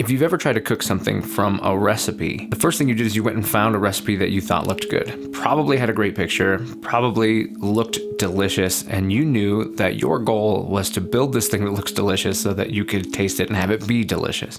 If you've ever tried to cook something from a recipe, the first thing you did is you went and found a recipe that you thought looked good. Probably had a great picture, probably looked delicious, and you knew that your goal was to build this thing that looks delicious so that you could taste it and have it be delicious.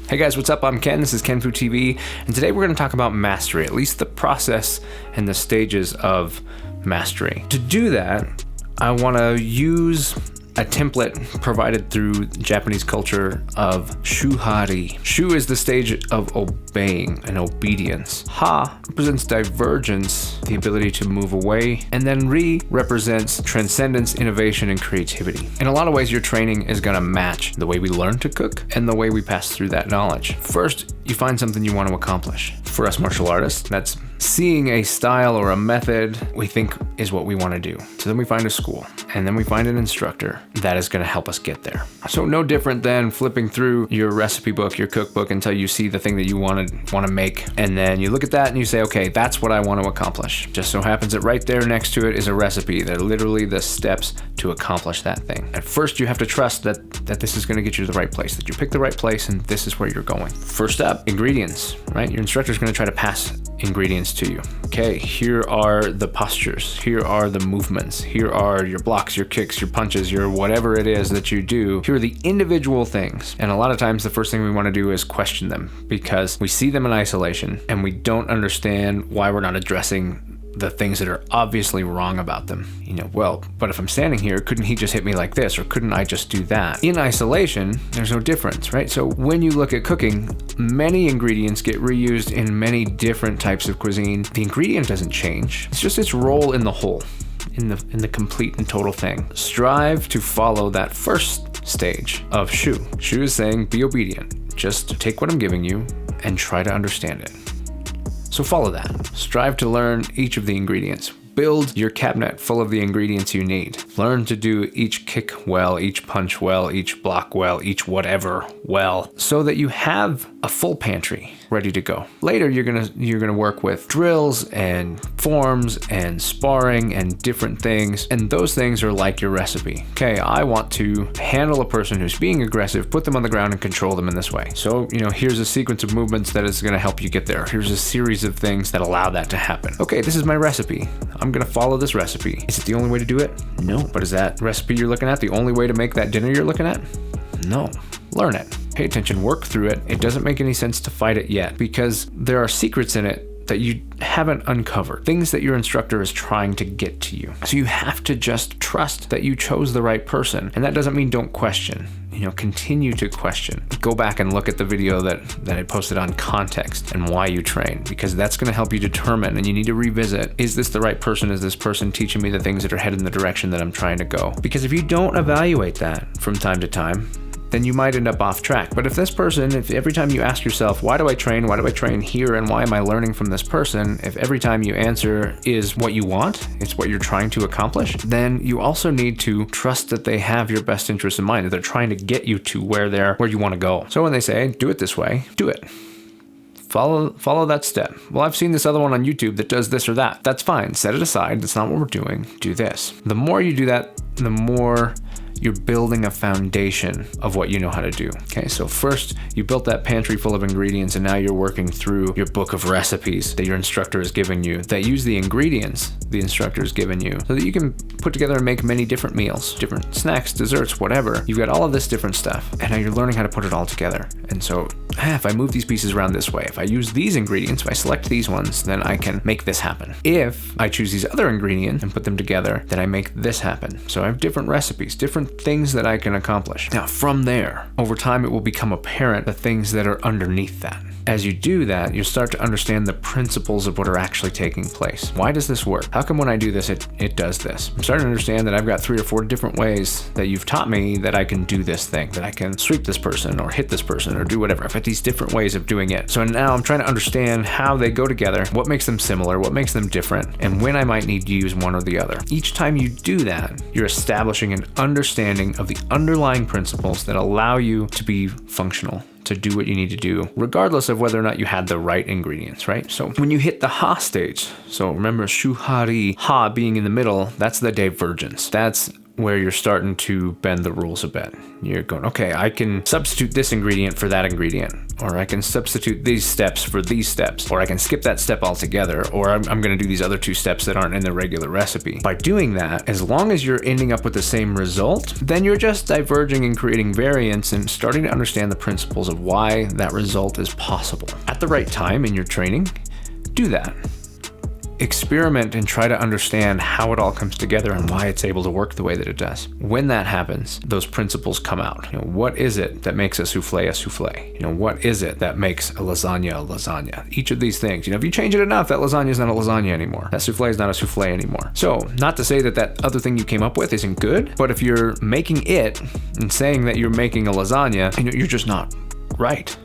Hey guys, what's up? I'm Ken, this is kenfuTV, and today we're going to talk about mastery, at least the process and the stages of mastery. To do that, I want to use a template provided through Japanese culture of Shu Ha Ri. Shu is the stage of obeying and obedience. Ha represents divergence, the ability to move away, and then Ri represents transcendence, innovation, and creativity. In a lot of ways, your training is going to match the way we learn to cook and the way we pass through that knowledge. First, you find something you want to accomplish. For us martial artists, that's seeing a style or a method we think is what we want to do. So then we find a school, and then we find an instructor that is going to help us get there. So no different than flipping through your recipe book, your cookbook, until you see the thing that you want to make, and then you look at that and you say, okay, that's what I want to accomplish. Just so happens that right there next to it is a recipe that are literally the steps to accomplish that thing. At first, you have to trust that this is going to get you to the right place, that you pick the right place, and this is where you're going. First up, ingredients, right? Your instructor is going to try to pass ingredients to you. Okay, here are the postures, here are the movements, here are your blocks, your kicks, your punches, your whatever it is that you do. Here are the individual things. And a lot of times the first thing we want to do is question them because we see them in isolation and we don't understand why we're not addressing the things that are obviously wrong about them. Well, but if I'm standing here, couldn't he just hit me like this? Or couldn't I just do that? In isolation, there's no difference, right? So when you look at cooking, many ingredients get reused in many different types of cuisine. The ingredient doesn't change. It's just its role in the whole, in the complete and total thing. Strive to follow that first stage of Shu. Shu is saying, be obedient. Just take what I'm giving you and try to understand it. So follow that. Strive to learn each of the ingredients. Build your cabinet full of the ingredients you need. Learn to do each kick well, each punch well, each block well, each whatever well, so that you have a full pantry ready to go. Later, you're gonna work with drills and forms and sparring and different things, and those things are like your recipe. Okay, I want to handle a person who's being aggressive, put them on the ground and control them in this way. So, here's a sequence of movements that is gonna help you get there. Here's a series of things that allow that to happen. Okay, this is my recipe. I'm gonna follow this recipe. Is it the only way to do it? No. But is that recipe you're looking at the only way to make that dinner you're looking at? No. Learn it. Pay attention, work through it. It doesn't make any sense to fight it yet because there are secrets in it that you haven't uncovered, things that your instructor is trying to get to you. So you have to just trust that you chose the right person. And that doesn't mean don't question. Continue to question. Go back and look at the video that I posted on context and why you train, because that's going to help you determine, and you need to revisit, is this the right person? Is this person teaching me the things that are headed in the direction that I'm trying to go? Because if you don't evaluate that from time to time, then you might end up off track. But if this person, if every time you ask yourself, why do I train here, and why am I learning from this person? If every time you answer is what you want, it's what you're trying to accomplish, then you also need to trust that they have your best interest in mind, that they're trying to get you to where you want to go. So when they say, do it this way, do it. Follow that step. Well, I've seen this other one on YouTube that does this or that. That's fine. Set it aside. That's not what we're doing. Do this. The more you do that, the more you're building a foundation of what you know how to do. Okay, so first you built that pantry full of ingredients, and now you're working through your book of recipes that your instructor has given you that use the ingredients the instructor has given you so that you can put together and make many different meals, different snacks, desserts, whatever. You've got all of this different stuff, and now you're learning how to put it all together. And so if I move these pieces around this way, if I use these ingredients, if I select these ones, then I can make this happen. If I choose these other ingredients and put them together, then I make this happen. So I have different recipes, different things that I can accomplish. Now, from there, over time, it will become apparent the things that are underneath that. As you do that, you'll start to understand the principles of what are actually taking place. Why does this work? How come when I do this, it does this? I'm starting to understand that I've got 3 or 4 different ways that you've taught me that I can do this thing, that I can sweep this person or hit this person or do whatever. I've got these different ways of doing it. So now I'm trying to understand how they go together, what makes them similar, what makes them different, and when I might need to use one or the other. Each time you do that, you're establishing an understanding of the underlying principles that allow you to be functional, to do what you need to do, regardless of whether or not you had the right ingredients, right? So when you hit the Ha stage, so remember Shu Ha Ri, Ha being in the middle, that's the divergence. That's where you're starting to bend the rules a bit. You're going, okay, I can substitute this ingredient for that ingredient, or I can substitute these steps for these steps, or I can skip that step altogether, or I'm going to do these other 2 steps that aren't in the regular recipe. By doing that, as long as you're ending up with the same result, then you're just diverging and creating variance and starting to understand the principles of why that result is possible. At the right time in your training, do that. Experiment and try to understand how it all comes together and why it's able to work the way that it does. When that happens, those principles come out. What is it that makes a souffle a souffle? What is it that makes a lasagna a lasagna? Each of these things, if you change it enough, that lasagna is not a lasagna anymore. That souffle is not a souffle anymore. So, not to say that that other thing you came up with isn't good, but if you're making it and saying that you're making a lasagna, you're just not right.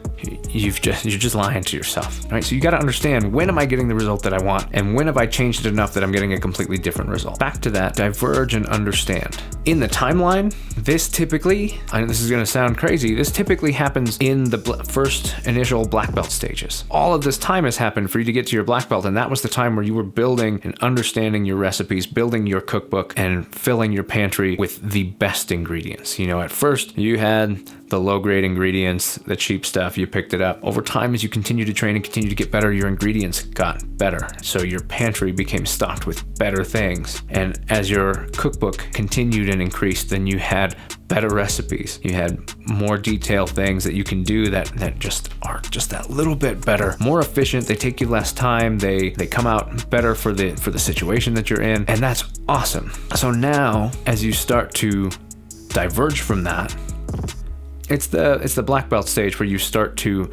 You're just lying to yourself, right? So you got to understand, when am I getting the result that I want, and when have I changed it enough that I'm getting a completely different result? Back to that, diverge and understand. In the timeline, this typically, I know this is going to sound crazy, this typically happens in the first initial black belt stages. All of this time has happened for you to get to your black belt, and that was the time where you were building and understanding your recipes, building your cookbook, and filling your pantry with the best ingredients. At first you had the low-grade ingredients, the cheap stuff, you picked it up. Over time, as you continue to train and continue to get better, your ingredients got better. So your pantry became stocked with better things. And as your cookbook continued and increased, then you had better recipes. You had more detailed things that you can do that just are just that little bit better, more efficient. They take you less time. They come out better for the situation that you're in. And that's awesome. So now, as you start to diverge from that, it's the black belt stage where you start to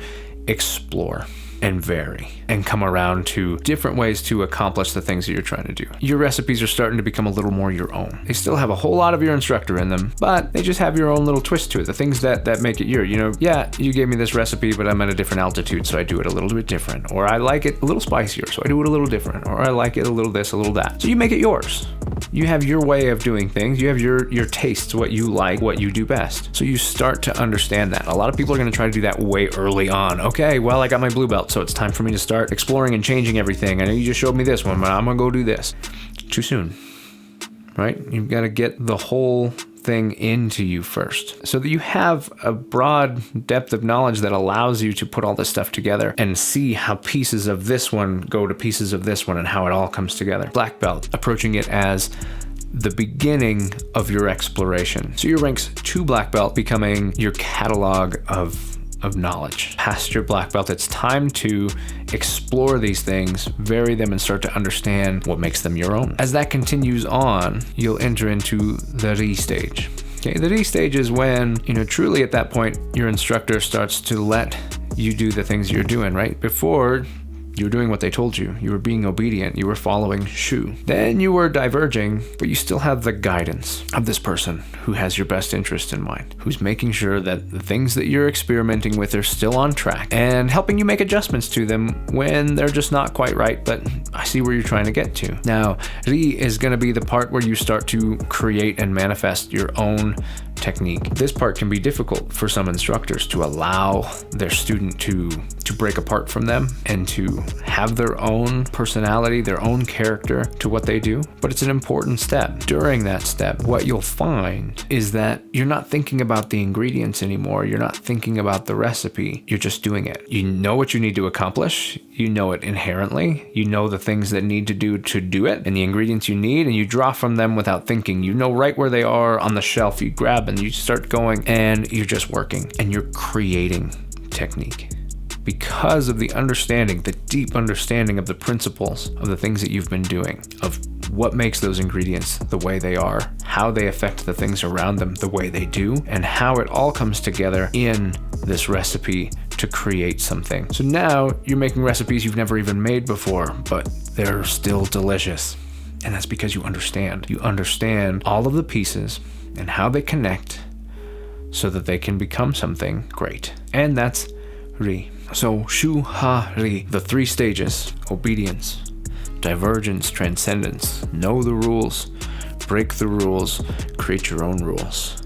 explore and vary and come around to different ways to accomplish the things that you're trying to do. Your recipes are starting to become a little more your own. They still have a whole lot of your instructor in them, but they just have your own little twist to it. The things that make it your, yeah, you gave me this recipe, but I'm at a different altitude, so I do it a little bit different. Or I like it a little spicier, so I do it a little different. Or I like it a little this, a little that. So you make it yours. You have your way of doing things. You have your tastes, what you like, what you do best. So you start to understand that. A lot of people are going to try to do that way early on. Okay, well, I got my blue belt, so it's time for me to start exploring and changing everything. I know you just showed me this one, but I'm going to go do this. Too soon, right? You've got to get the whole thing into you first so that you have a broad depth of knowledge that allows you to put all this stuff together and see how pieces of this one go to pieces of this one and how it all comes together. Black belt, approaching it as the beginning of your exploration. So your ranks to black belt becoming your catalog of knowledge. Past your black belt, it's time to explore these things, vary them, and start to understand what makes them your own. As that continues on, you'll enter into the Ri stage. Okay, the Ri stage is when, truly at that point, your instructor starts to let you do the things you're doing, right? Before, you were doing what they told you. You were being obedient. You were following Shu. Then you were diverging, but you still have the guidance of this person who has your best interest in mind, who's making sure that the things that you're experimenting with are still on track and helping you make adjustments to them when they're just not quite right, but I see where you're trying to get to. Now, Ri is going to be the part where you start to create and manifest your own technique. This part can be difficult for some instructors to allow their student to break apart from them and to have their own personality, their own character to what they do, but it's an important step. During that step, what you'll find is that you're not thinking about the ingredients anymore. You're not thinking about the recipe. You're just doing it. You know what you need to accomplish. You know it inherently. You know the things that need to do it and the ingredients you need, and you draw from them without thinking. You know right where they are on the shelf. You grab and you start going, and you're just working and you're creating technique. Because of the understanding, the deep understanding of the principles of the things that you've been doing, of what makes those ingredients the way they are, how they affect the things around them the way they do, and how it all comes together in this recipe to create something. So now you're making recipes you've never even made before, but they're still delicious. And that's because you understand. You understand all of the pieces and how they connect so that they can become something great. And that's Ri. So Shu Ha Ri, the 3 stages: obedience, divergence, transcendence. Know the rules, break the rules, create your own rules.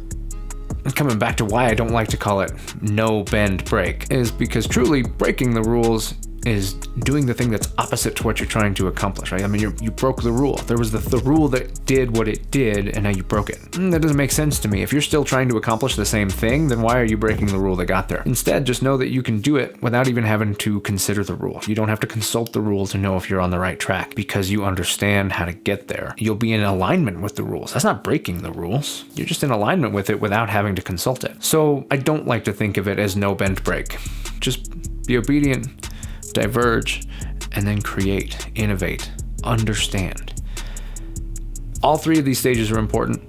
And coming back to why I don't like to call it no bend break is because truly breaking the rules is doing the thing that's opposite to what you're trying to accomplish, right? I mean, you broke the rule. There was the rule that did what it did, and now you broke it. That doesn't make sense to me. If you're still trying to accomplish the same thing, then why are you breaking the rule that got there? Instead, just know that you can do it without even having to consider the rule. You don't have to consult the rule to know if you're on the right track because you understand how to get there. You'll be in alignment with the rules. That's not breaking the rules. You're just in alignment with it without having to consult it. So I don't like to think of it as no bend break. Just be obedient, diverge, and then create, innovate, understand. All three of these stages are important.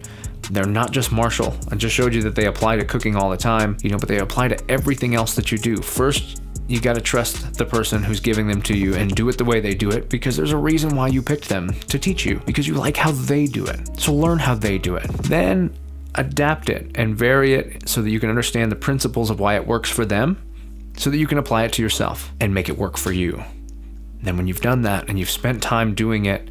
They're not just martial. I just showed you that they apply to cooking all the time, but they apply to everything else that you do. First, you got to trust the person who's giving them to you and do it the way they do it, because there's a reason why you picked them to teach you, because you like how they do it. So learn how they do it. Then adapt it and vary it so that you can understand the principles of why it works for them, so that you can apply it to yourself and make it work for you. Then when you've done that and you've spent time doing it,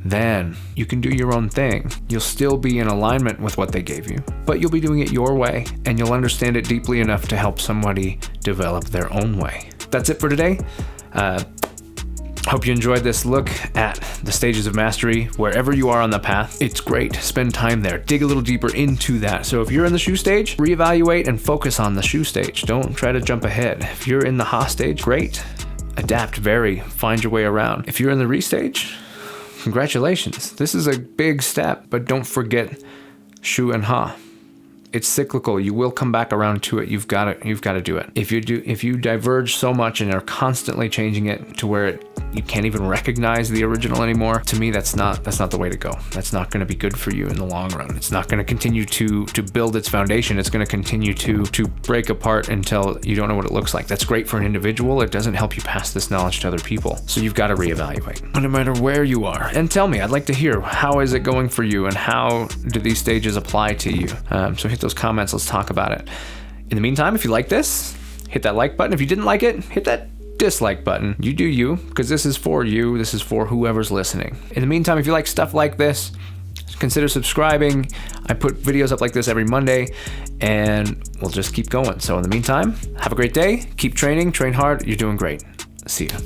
then you can do your own thing. You'll still be in alignment with what they gave you, but you'll be doing it your way, and you'll understand it deeply enough to help somebody develop their own way. That's it for today. Hope you enjoyed this look at the stages of mastery. Wherever you are on the path, it's great. Spend time there. Dig a little deeper into that. So if you're in the Shu stage, reevaluate and focus on the Shu stage. Don't try to jump ahead. If you're in the Ha stage, great. Adapt, vary, find your way around. If you're in the Ri stage, congratulations. This is a big step, but don't forget Shu and Ha. It's cyclical. You will come back around to it. You've got to do it. If you diverge so much and are constantly changing it to where you can't even recognize the original anymore, to me that's not the way to go. That's not going to be good for you in the long run. It's not going to continue to build its foundation. It's going to continue to break apart until you don't know what it looks like. That's great for an individual. It doesn't help you pass this knowledge to other people. So you've got to reevaluate, no matter where you are. And tell me, I'd like to hear, how is it going for you and how do these stages apply to you? So hit those comments. Let's talk about it. In the meantime, if you like this, hit that like button. If you didn't like it, hit that dislike button. You do you, because this is for you. This is for whoever's listening. In the meantime, if you like stuff like this, consider subscribing. I put videos up like this every Monday, and we'll just keep going. So in the meantime, have a great day. Keep training, train hard. You're doing great. See ya.